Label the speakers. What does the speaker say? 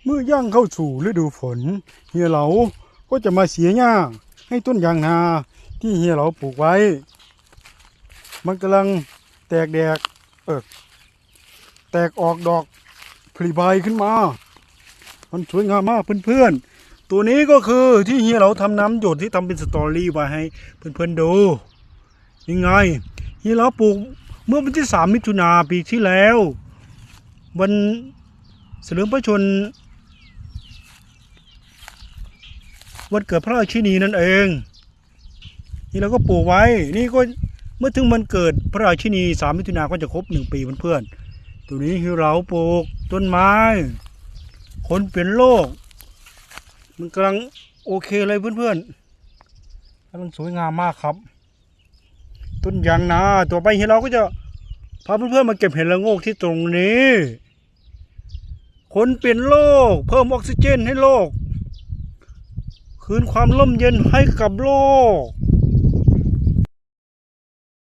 Speaker 1: เมื่อย่างเข้าสู่ฤดูฝนเฮียเหลาก็จะมาเสียหญ้าให้ต้นยางนาที่เฮียเหลาปลูกไว้มันกำลังแตกแดกแตกออกดอกผลิใบขึ้นมามันสวยงามมากเพื่อนๆตัวนี้ก็คือที่เฮียเหลาทำน้ำหยดที่ทำเป็นสตอรี่ไว้ให้เพื่อนๆดูยังไงเฮียเหลาปลูกเมื่อวันที่3 มิถุนาปีที่แล้ววันเฉลิมพระชนม์วันเกิดพระราชินีนั่นเองนี่เราก็ปลูกไว้นี่ก็เมื่อถึงวันเกิดพระราชินี3 มิถุนาก็จะครบ1 ปีเพื่อนๆตัวนี้คือเราปลูกต้นไม้คนเปลี่ยนโลกมันกำลังโอเคเลยเพื่อนๆกำลังสวยงามมากครับต้นยางนาต่อไปเราก็จะพาเพื่อนๆมาเก็บเห็ดละโงกที่ตรงนี้คนเปลี่ยนโลกเพิ่มออกซิเจนให้โลกคืนความร่มเย็นให้กับโลก